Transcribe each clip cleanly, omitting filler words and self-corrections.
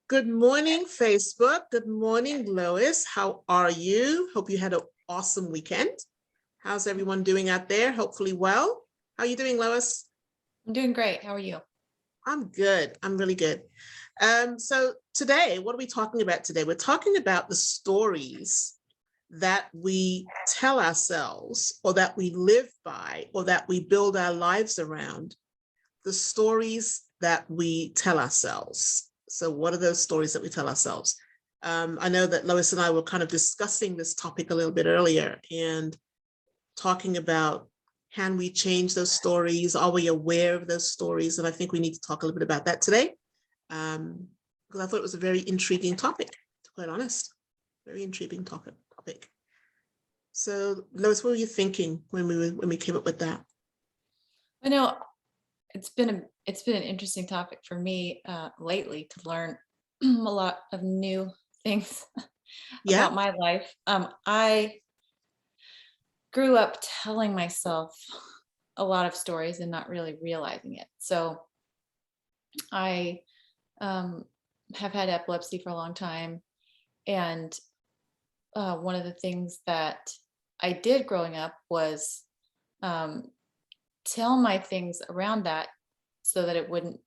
Good morning, Facebook. Good morning, Lois. How are you? Hope you had an awesome weekend. How's everyone doing out there? Hopefully well. How are you doing, Lois? I'm doing great. How are you? I'm good. I'm really good. So today, what are we talking about today? We're talking about the stories that we tell ourselves or that we live by or that we build our lives around. The stories that we tell ourselves. So what are those stories that we tell ourselves? I know that Lois and I were kind of discussing this topic a little bit earlier and talking about, can we change those stories? Are we aware of those stories? And I think we need to talk a little bit about that today, because I thought it was a very intriguing topic, to be quite honest. Very intriguing topic. So Lois, what were you thinking when we came up with that? I know it's been an interesting topic for me lately to learn a lot of new things Yeah. about my life. I grew up telling myself a lot of stories and not really realizing it. So I um, have had epilepsy for a long time, and one of the things that I did growing up was um, tell my things around that so that it wouldn't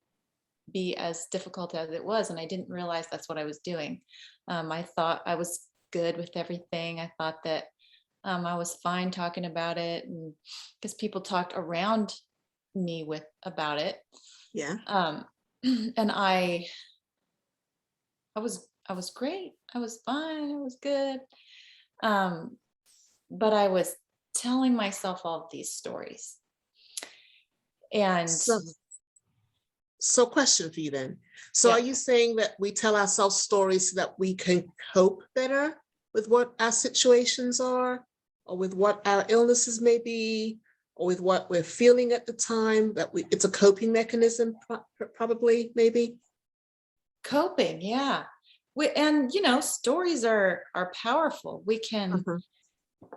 be as difficult as it was. And I didn't realize that's what I was doing. I thought I was good with everything. I thought that I was fine talking about it, and because people talked around me with about it. Yeah. Um, and I was great. I was fine. I was good. Um, but I was telling myself all of these stories. And So question for you then. So are yeah, you saying that we tell ourselves stories so that we can cope better with what our situations are, or with what our illnesses may be, or with what we're feeling at the time, that it's a coping mechanism, probably, maybe? coping. Yeah. And stories are powerful. We can Uh-huh.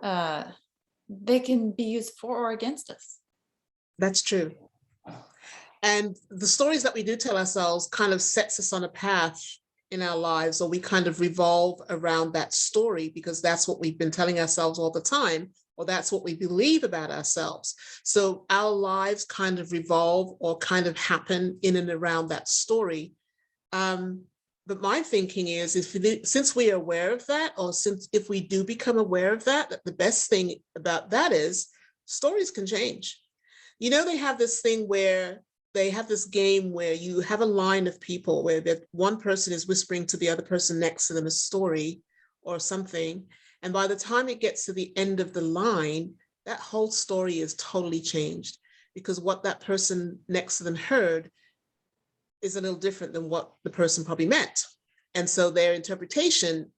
uh they can be used for or against us. That's true. And the stories that we do tell ourselves kind of sets us on a path in our lives, or we kind of revolve around that story because that's what we've been telling ourselves all the time, or that's what we believe about ourselves. So our lives kind of revolve or kind of happen in and around that story. Um, but my thinking is, since we are aware of that, or since if we do become aware of that, the best thing about that is stories can change. They have this thing where they have this game where you have a line of people where that one person is whispering to the other person next to them a story or something. And by the time it gets to the end of the line, that whole story is totally changed, because what that person next to them heard is a little different than what the person probably meant. And so their interpretation,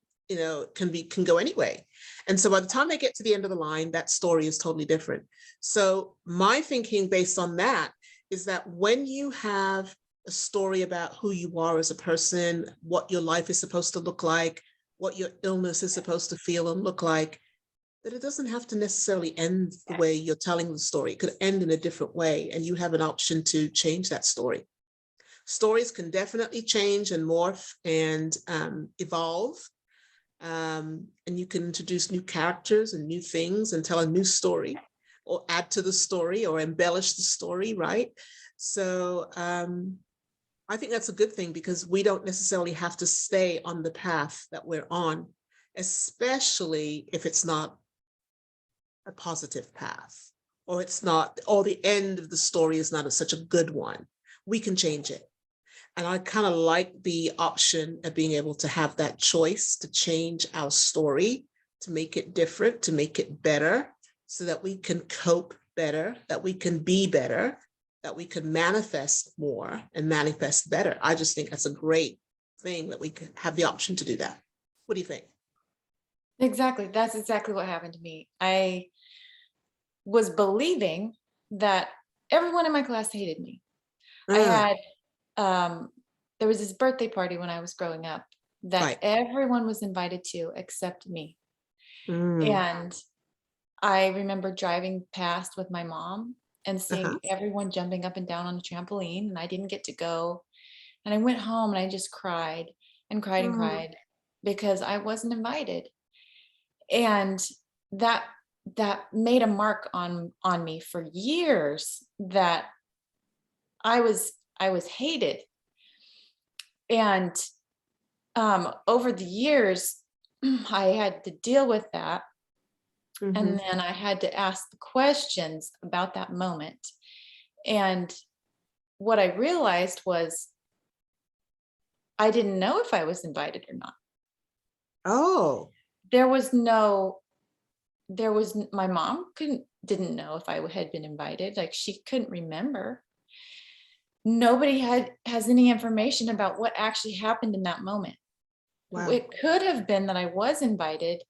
can go anyway. And so by the time they get to the end of the line, that story is totally different. So my thinking based on that is that when you have a story about who you are as a person, what your life is supposed to look like, what your illness is supposed to feel and look like, that it doesn't have to necessarily end the way you're telling the story. It could end in a different way, and you have an option to change that story. Stories can definitely change and morph and evolve. And you can introduce new characters and new things and tell a new story, or add to the story, or embellish the story, right? So I think that's a good thing, because we don't necessarily have to stay on the path that we're on, especially if it's not a positive path, or it's not, or the end of the story is not such a good one. We can change it. And I kind of like the option of being able to have that choice to change our story, to make it different, to make it better, so that we can cope better, that we can be better, that we can manifest more and manifest better. I just think that's a great thing that we can have the option to do that. What do you think? Exactly. That's exactly what happened to me. I was believing that everyone in my class hated me. I Ah, had um there was this birthday party when I was growing up that right. everyone was invited to except me. Mm, And I remember driving past with my mom and uh-huh. seeing everyone jumping up and down on the trampoline, and I didn't get to go. And I went home and I just cried. and cried because I wasn't invited. And that made a mark on me for years, that I was hated. And over the years, I had to deal with that. And then I had to ask the questions about that moment. And what I realized was I didn't know if I was invited or not. Oh, My mom didn't know if I had been invited. Like, she couldn't remember. Nobody has any information about what actually happened in that moment. wow. It could have been that I was invited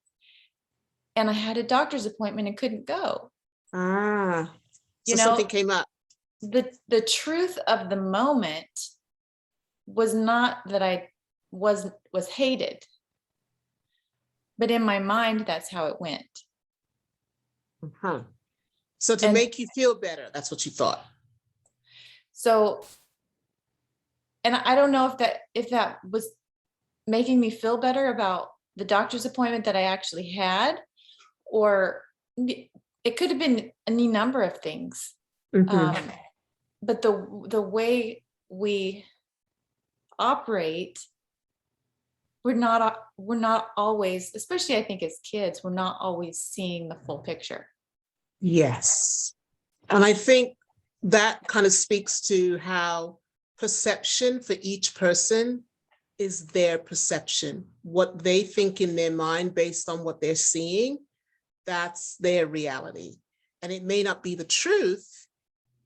and I had a doctor's appointment and couldn't go. So You something know, came up. the truth of the moment was not that I was hated, but in my mind, that's how it went. So to And make you feel better, that's what you thought. so, and I don't know if that was making me feel better about the doctor's appointment that I actually had, or it could have been any number of things. But the way we operate, we're not always, especially I think as kids, we're not always seeing the full picture. Yes. And I think that kind of speaks to how perception for each person is their perception. What they think in their mind based on what they're seeing, that's their reality. And it may not be the truth,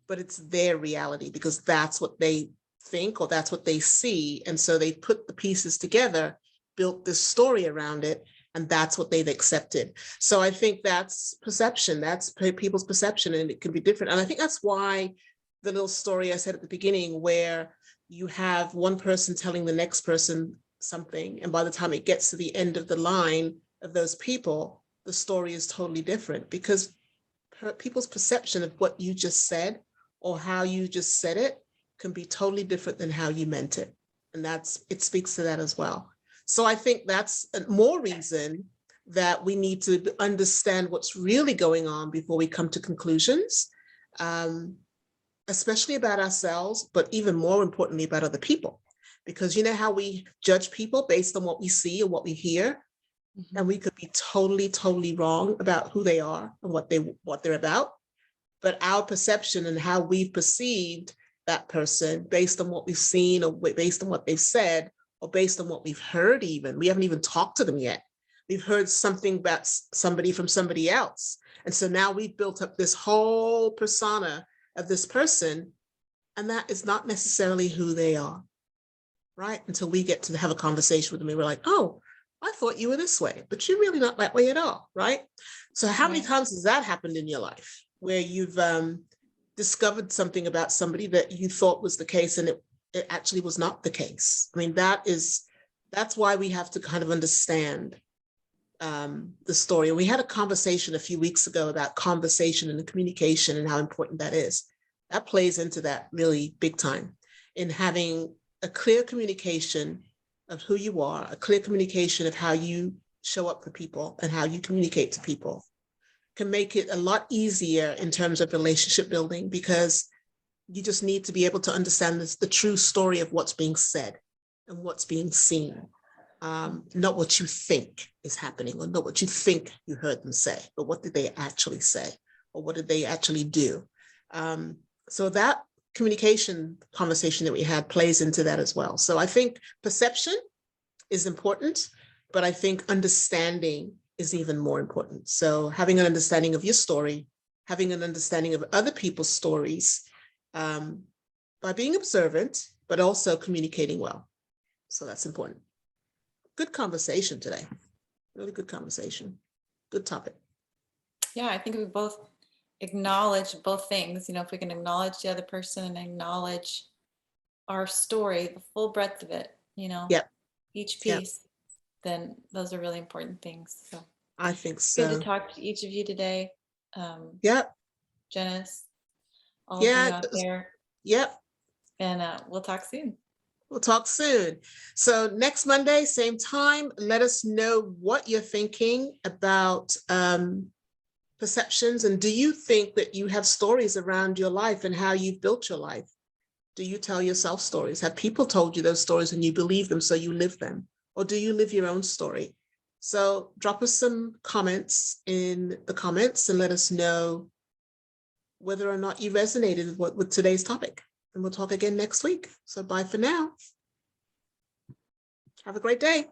but it's their reality because that's what they think or that's what they see. And so they put the pieces together, built this story around it, and that's what they've accepted. So I think that's perception, that's people's perception, and it can be different. And I think that's why the little story I said at the beginning, where you have one person telling the next person something, and by the time it gets to the end of the line of those people, the story is totally different because people's perception of what you just said or how you just said it can be totally different than how you meant it. And it speaks to that as well. So I think that's more reason that we need to understand what's really going on before we come to conclusions, especially about ourselves, but even more importantly about other people. Because you know how we judge people based on what we see or what we hear, and we could be totally, totally wrong about who they are and what they're about. But our perception and how we've perceived that person based on what we've seen or based on what they've said or based on what we've heard, even, we haven't even talked to them yet. We've heard something about somebody from somebody else. And so now we've built up this whole persona of this person, and that is not necessarily who they are, right? Until we get to have a conversation with them and we're like, oh, I thought you were this way, but you're really not that way at all, right? So how many times has that happened in your life where you've discovered something about somebody that you thought was the case and it actually was not the case? I mean, that's why we have to kind of understand the story. And we had a conversation a few weeks ago about conversation and communication and how important that is. That plays into that really big time in having a clear communication of who you are, a clear communication of how you show up for people and how you communicate to people can make it a lot easier in terms of relationship building, because you just need to be able to understand the true story of what's being said and what's being seen. Not what you think is happening or not what you think you heard them say, but what did they actually say or what did they actually do? So that communication conversation that we had plays into that as well. So I think perception is important, but I think understanding is even more important. So having an understanding of your story, having an understanding of other people's stories, by being observant, but also communicating well. So that's important. Good conversation today. Really good conversation. Good topic. Yeah, I think we both acknowledge both things. If we can acknowledge the other person and acknowledge our story, the full breadth of it, Yep. each piece, then those are really important things. So I think so. Good to talk to each of you today. Yep. Jenis, all of you out there. Yep. And we'll talk soon. We'll talk soon. So next Monday, same time, let us know what you're thinking about perceptions. And do you think that you have stories around your life and how you've built your life? Do you tell yourself stories? Have people told you those stories and you believe them, so you live them? Or do you live your own story? So drop us some comments in the comments and let us know whether or not you resonated with today's topic. And we'll talk again next week. So bye for now. Have a great day.